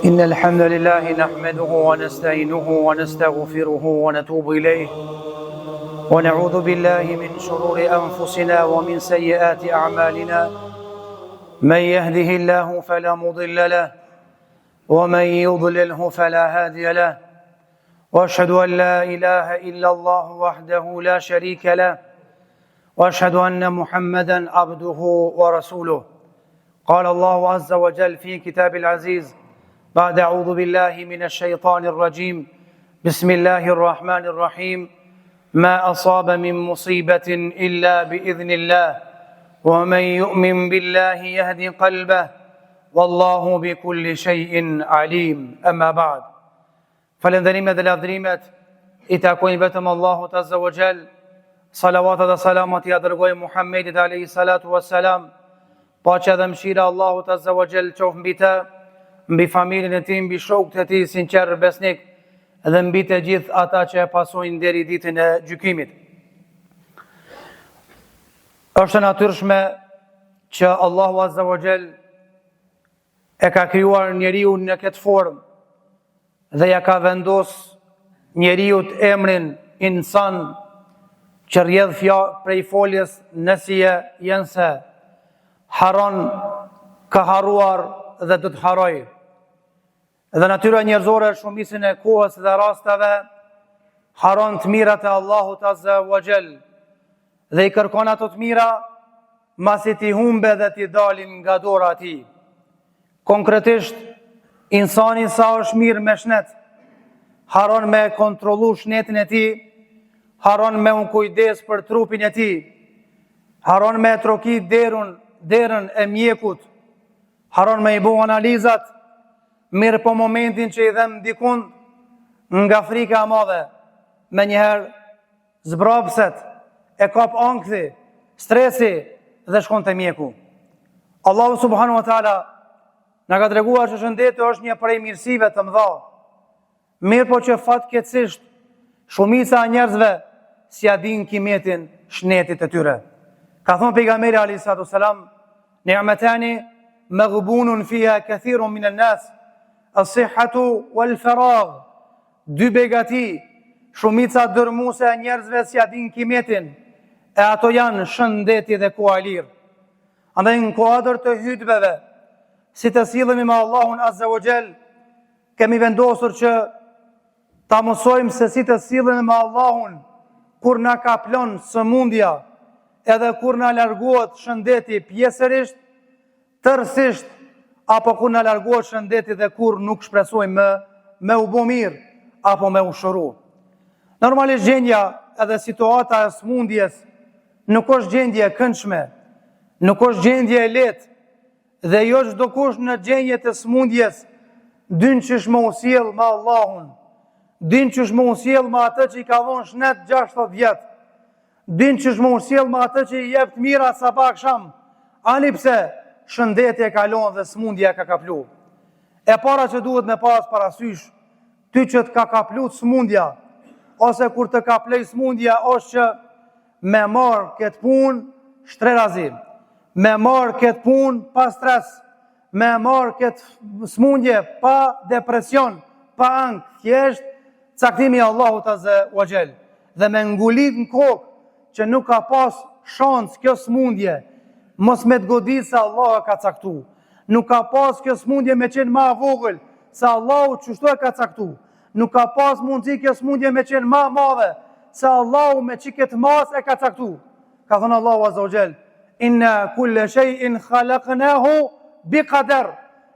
إن الحمد لله نحمده ونستعينه ونستغفره ونتوب إليه ونعوذ بالله من شرور أنفسنا ومن سيئات أعمالنا من يهده الله فلا مضل له ومن يضلله فلا هادي له وأشهد أن لا إله إلا الله وحده لا شريك له وأشهد أن محمدا عبده ورسوله قال الله عز وجل في كتاب العزيز بعد أعوذ بالله من الشيطان الرجيم بسم الله الرحمن الرحيم ما أصاب من مصيبة إلا بإذن الله ومن يؤمن بالله يهدي قلبه والله بكل شيء عليم أما بعد Falënderimet dhe lavdrimet I takojnë vetëm Allahut Azza wa Jall. Salavatat dhe salamat I dërgojmë Muhammedit alayhi salatu wassalam. Paqja dhe mëshira Allahut Azza wa Jall qoftë mbi të, mbi familjen e tij, mbi shokët e tij sinqer besnik dhe mbi të gjithë ata që e pasojnë deri ditën e gjykimit. Është natyrshme që Allahu Azza wa Jall e ka krijuar njeriu në këtë formë dhe ja ka vendos njeriut emrin insan që rrjedh prej foljes nësije janë se haron ka haruar dhe do të haroj. Dhe natyra njerëzore shumicën e kohës dhe rasteve haron të mirat e Allahut Azza wa Jall dhe I kërkon ato të mira masi t'i humbe dhe t'i dalin nga dora e tij. Konkretisht insani sa është mirë me shnet, haron me kontrollu shnetin e tij, haron me unë kujdes për trupin e tij, haron me troki derën e mjekut, haron me I bu analizat, mirë po momentin që I dhem dikun nga frika e madhe, me njëherë zbrapset, e kap ankthi, stresi dhe shkon te mjeku. Allahu subhanahu wa taala na ka treguar që shëndeti është një prej mirësive të mëdha. Mirë po që fatkeqësisht shumica e njerëzve si a din kimetin shnetit të tyre. Ka thonë pejgamberi alayhi salatu wasalam, ni'matani maghbunun fiha kathirun min an-nas, as-sihhatu wal-faragh. Dy begati, shumica dërmuese e njerëzve si a din kimetin, e ato janë shëndeti dhe koha e lirë. Andaj në kuadër të hutbeve si të sillemi me Allahun Azza wa Jall, kemi vendosur që ta mësojmë se si të sillemi me Allahun kur na kaplon sëmundja, edhe kur na largohet shëndeti pjesërisht, tërësisht, apo kur na largohet shëndeti dhe kur nuk shpresojmë me u bë mirë apo me u shëru. Normalisht gjendja edhe situata e sëmundjes nuk është gjendje e këndshme, nuk është gjendje e lehtë, dhe jo çdo kush në gjendje të smundjes din qysh më u sjell me Allahun, din qysh më u sjell me atë që I ka dhënë shnet 60 vjet, din qysh më u sjell me atë që I jep të mira sabah akşam, ani pse shëndeti e kalon dhe smundja ka kaplu. E para që duhet me pas parasysh, ty që të ka kaplu smundja, ose kur të kaplej smundja, është që me marr këtë punë shtrerazim, me marë këtë punë pa stres, me marë këtë smundje pa depresion, pa ankth, thjesht caktimi Allahut Azza wa Jall, dhe me ngulit në kokë që nuk ka pas shans kjo smundje, mos me të godit se Allah ka caktu, nuk ka pas kjo smundje me qenë ma vogël, se Allahu qështu e ka caktu, nuk ka pas mundësi kjo smundje me qenë ma madhe, se Allahu me që këtë mas e ka caktu. Ka thënë Allahu Azza wa Jall, inna kulle shay'in khalaqnahu bi qadar.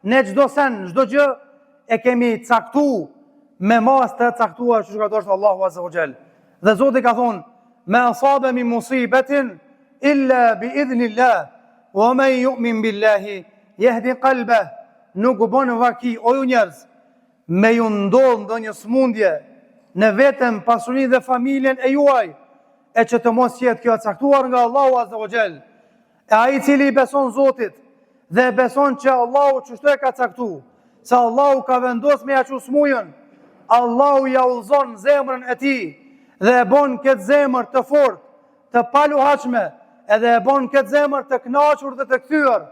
Ne çdo sen, çdo gjë e kemi caktu me mas të caktuar që ka thënë Allahu Azza wa Jall. Dhe Zoti ka thonë, ma asaba min musibatin illa bi idhnillah wa man yu'min billahi yahdi qalbah. Nuk bën vaki o ju njerëz, me ju ndodh ndonjë smundje në vetëm pasurinë dhe familjen e juaj, e që të mos jetë kjo e caktuar nga Allahu Azza wa Jall. E ai cili beson Zotit dhe beson që Allahu çështoj e ka caktu, se Allahu ka vendos me aqu smujën, Allahu ja udhëzon zemrën e tij dhe e bën këtë zemër të fortë, të paluhatshme, edhe e bën këtë zemër të kënaqur dhe të kthyer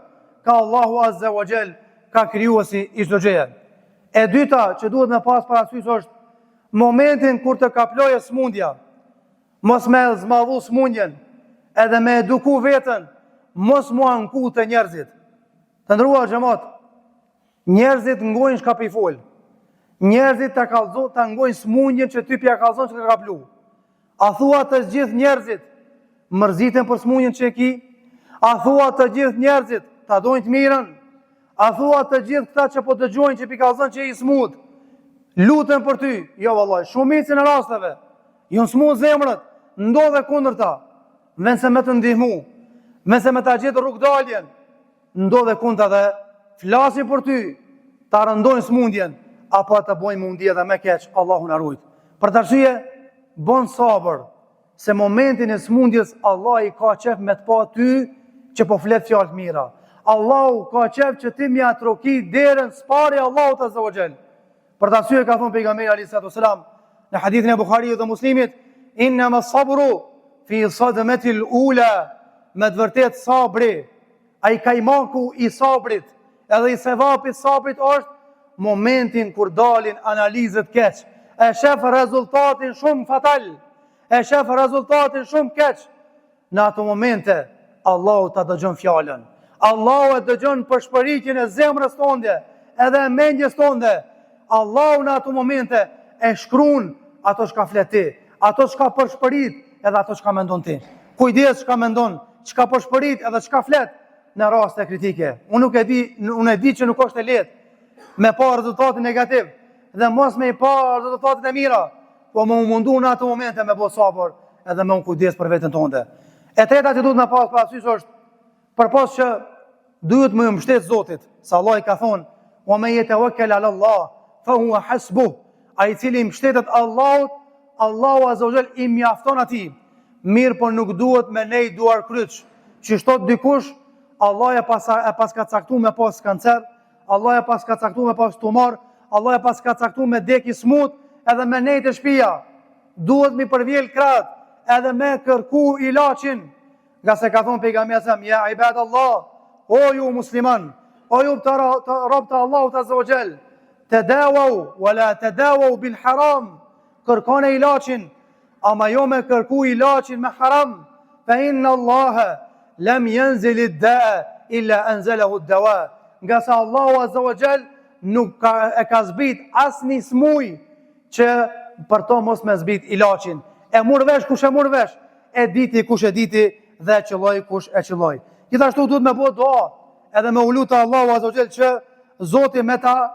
ka Allahu Azza wa Jall, ka krijuesi i çdo gjëje. E dyta që duhet me pas parasysh është momentin kur të kaplojë smundja, mos me zmadhu smundjen, edhe me eduku vetën, mos mu anku të njerëzit. Të ndrua xhamat, njerëzit ngojnë shka pi fol. Njerëzit të ngojnë smundjen që ty pja kallzon që ka kaplu. A thua të gjithë njerëzit mërziten për smundjen që e ki? A thua të gjithë njerëzit ta dojnë të mirën? A thua të gjithë këta që po dëgjojnë që pi kallzon që i smut, lutën për ty? Jo vallaj, shumicën e rasteve, ju smut zemrët, ndodhe kundër ta, vense me të ndihmu, vense me ta gjithë rrugdaljen, ndodhe kundër dhe flasin për ty, ta rëndojnë smundjen, apo të bojnë mundje dhe me keq, Allahu na rujt. Për të arsye, bon sabër, se momentin e smundjes, Allah i ka qef me të pa ty që po flet fjalë të mira. Allahu ka qef që ti mja troki derën spari Allahut azza wa jall. Për të arsye ka thonë pejgamberi alayhis salatu wasalam në hadithin e Buhariut dhe Muslimit, innama sabru fi sadmatil ula, me të vërtet sabri, ai kajmaku i sabrit, edhe i sevapit sabrit është momentin kur dalin analizët keq, e shef rezultatin shumë fatal, e shef rezultatin shumë keq. Në ato momente Allahu ta dëgjon fjalën, Allahu e dëgjon përshpëritjen e zemrës tonde, edhe e mendjes tonde. Allahu në ato momente e shkruan ato çka flet ti, ato çka përshpërit, edhe ato çka mendon ti. Kujdes çka mendon, çka përshpërit edhe çka flet në raste kritike. Unë e di që nuk është e lehtë me pa rezultate negativ dhe mos me i pa rezultatet e mira, po më mundu në ato momente me bo sabër edhe me unë kujdes për vetën tonde. E treta që duhet me pas parasysh është përpos që duhet me mbështet Zotit, sa Allah i ka thonë, wa me yatawakkal ala Allah fa huwa hasbuh, ai cili mbështetet Allahut, Allahu azza wa jall i mjafton atij. Mirë, po nuk duhet me nej duar kryq, që shtot dikush, Allah e pas ka caktuar me pas kancer, Allah e pas ka caktuar me pas tumor, Allah e pas ka caktuar me dek i smut, edhe me nejtë e shpia. Duhet mi përvjell krat, edhe me kërku ilaçin. Nga se ka thonë pejgamberi sa, ja ibad Allah, o ju musliman, o ju të rob të Allahut azza wa jall, tadawau wala tadawau bil haram, kërkone ilaçin, ama jo me kërku ilaçin me haram, fa inna Allah lam yanzil ad-da'a illa anzalahu ad-dawa. Nga sa Allahu azza wa jall nuk e ka zbrit asnjë smuj që për to mos me zbrit ilaçin. E mur vesh kush e mur vesh, e diti kush e diti dhe e qëlloj kush e qëlloj. Gjithashtu duhet me bëu dua edhe me ulutë Allahu azza wa jall që Zoti me ta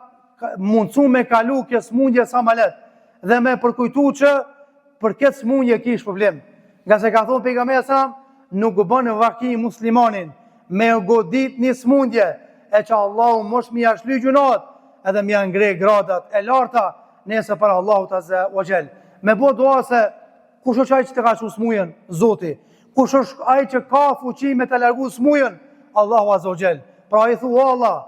mundsu me kalu kjo smundje sa më lehtë dhe me përkujtu që për këtë smundje kish problem. Nga se ka thonë pejgamberi sa, nuk bën vaki muslimanin me godit një smundje e që Allahu mosh mi ashly gjunat edhe mi angre gradat e larta nese për Allahut azza wa jall. Me bo dua se kush është ai që të ka shu smujen? Zoti. Kush është ai që ka fuqi me të largu smujen? Allahu azza wa jall. Pra i thu Allah,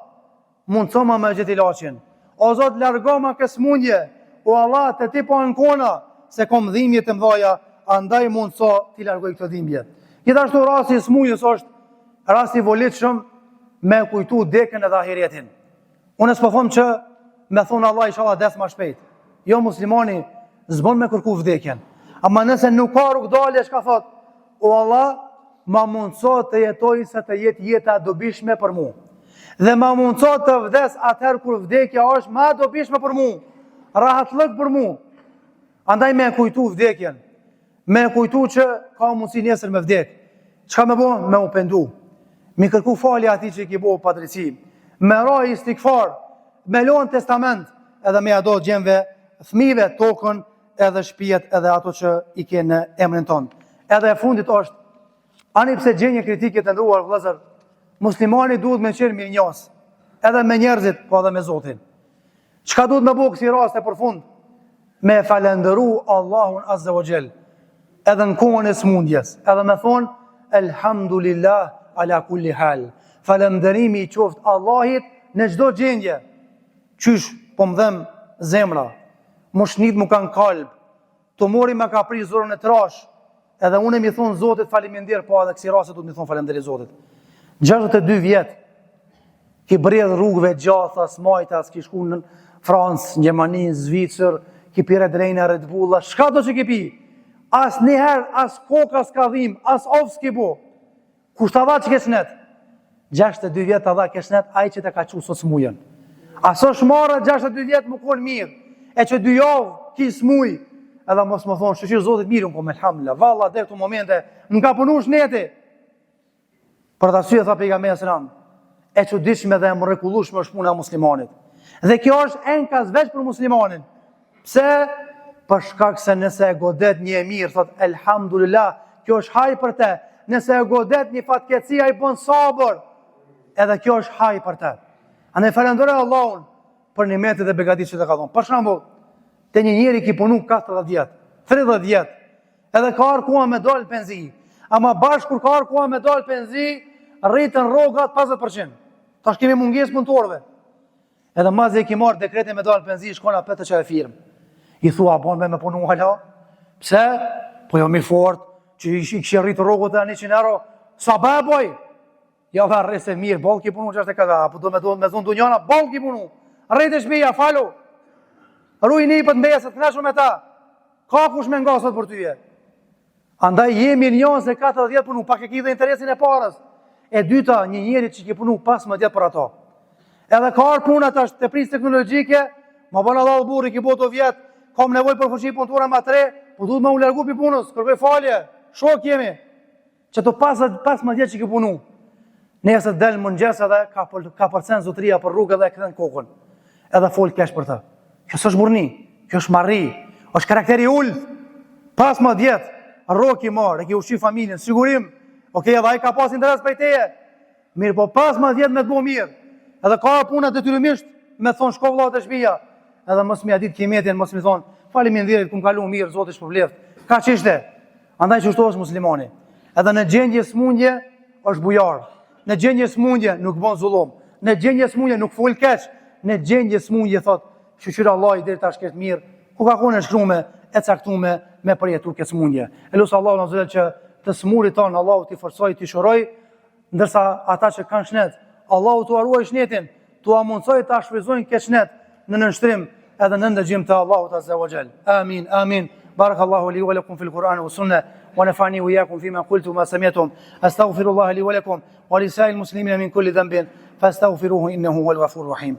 mundsoma me gjithë ilaçin. O Zot, largoma kë smundje. O Allah, të ti po ankona se kom dhimbje të mdhaja, andaj mundso ti largoj këtë dhimbje. Gjithashtu rasti i smujës është rasti i volitshëm me kujtu dekën edhe ahiretin. Unë s'po them që me thonë Allah inshallah des më shpejt. Jo, muslimani zbon me kërku vdekjen. Ama nëse nuk ka rrugdalje, çka thot? O Allah, ma mundso të jetoj se të jetë jeta dobishme për mua. Dhe ma mundso të vdes atëherë kur vdekja është ma dobishme për mua. Rahatllëk për mua. Andaj me kujtu vdekjen. Me kujtu që ka mundësi nesër me vdek. Çka me bo? Me u pendu. Me kërku falje atij që i ki bo padrejti. Me ra istikfar, me lon testament, edhe me ado gjemve, fëmijëve tokën, edhe shtëpijet, edhe ato që i ke në emrin ton. Edhe e fundit është, ani pse gjenje kritike të ndruar vëllezër, muslimani duhet me qenë mirënjohës, edhe me njerëzit, po edhe me Zotin. Çka duhet me bëu kësi raste për fund? Me falendëru Allahun azza wa jall, edhe në kohën e smundjes, edhe me thonë, elhamdulillah ala kulli hal. Falënderimi i qoftë Allahit në çdo gjendje. Qysh po më dhem zemra, moshnit mu kanë kalb, tumori më ka pris zorën e trash, edhe unë mi thon Zotit faleminderit, po edhe kësi raste duhet mi thon faleminderit Zotit. 62 vjet ki bredh rrugëve gjatha, smajta, s'ki shku në Francë, Gjermani, Zvicër, ki pi Red Bull, Red Bull, shka do që ki pi? As njëherë, as koka s'ka dhim, as ofë s'ki bu. Kusht ta dha që keshnet? 62 vjetë ta dha keshnet, aj që te ka qu sot smujen. Aso shmarë 62 vjetë më konë mirë, e që 2 javë ki smuj, edhe mos më thonë, shëshirë Zotit mirë, më kom elhamdulillah, valla dhe këtu momente, më ka punu shneti. Për të asyje, tha pejgamberi sallallahu alajhi wasallam, e çuditshme dhe e mrekullueshme është puna e muslimanit. Dhe kjo është enkas veç për muslimanin. Pse? Për shkak se nëse e godet një e mirë, thot elhamdulillah, kjo është haj për te. Nëse e godet një fatkeqësi, ai bën sabër. Edhe kjo është haj për te. Andaj falenderoj Allahun për nimetet dhe begatitë që të ka dhënë. Për shembull, te një njeri ki punu 40 vjet, 30 vjet, edhe ka arë koha me dalë penzi. Ama bashkë kur ka arë koha me dalë penzi, rritën rrogat 50%. Tash kemi mungesë punëtorëve. Edhe mazi e ki marrë dekretin me dalë penzi, shkona petë që e firmë. I thua, bon me punu hala? Pse? Po jo mi fort, që i kështë rritë rrogat e 100 euro. Sa beboj? Ja dhe rrë se mirë, bol ki punu 64, apo do me zonë dunjana, bol ki punu. Rritë e shpija, falu. Ruj një për të mbeset, knashu me ta. Ka kush me nga sot për tyje. Andaj jemi njën se 40 punu, pak e ki dhe interesin e parës. E dyta, një njeri që ki punu 15 për ato. Edhe ka arë puna tash të prisë teknologjike, ma bëna dha burri ki boto vjetë, kam nevoj për fuqi punëtura ma 3, po duhet me u largu pi punës, kërkoj falje, shok jemi. Që të 15 vjetë që ki punu. Nesër delë më njësë edhe ka përcen zotëria për rrugë edhe e këthen kokën. Edhe folë kesh për të. Kjo së është burni, kjo është marri, është karakteri ullë, 15 vjetë, rroki marë, e ki ushi familjen, sigurim, okej, edhe a i ka pas interes për teje, mirë po 15 vjetë me të bo mirë, edhe ka punat detyrimisht me thonë shko vllat e shpija, edhe mos mi adit kimetin, mos mi thonë, fali mi ndhirit, kum kalu mirë, zotë shpërbleft, ka qishte, andaj që shto është muslimani, edhe në gjendje smundje është bujar, në gjendje smundje nuk bon zullum, në gjendje smundje nuk full keq, në gjendje smundje thot, shqyra Allah i dhe ta shket mirë, ku ka kone shkrume, e caktume me përjetu këtë smundje. E lusë Allah në zëllë që të smurit tonë, Allah t'i forcoj, t'i shuroj, ndërsa ata që kanë shnet, Allah t'u aruaj shnetin, t'u amundsoj t'a shfryzojnë këtë shnet në nënshtrim edhe në ndëgjim të Allahut Azza wa Jall. Amin, amin. Barakallahu li wa lakum fil Qur'an wa sunnah wa nafani wa iyyakum fima qultum wa sami'tum. Astaghfirullah li wa lakum wa li sa'il muslimina min kulli dhanbin fastaghfiruhu innahu huwal ghafurur rahim.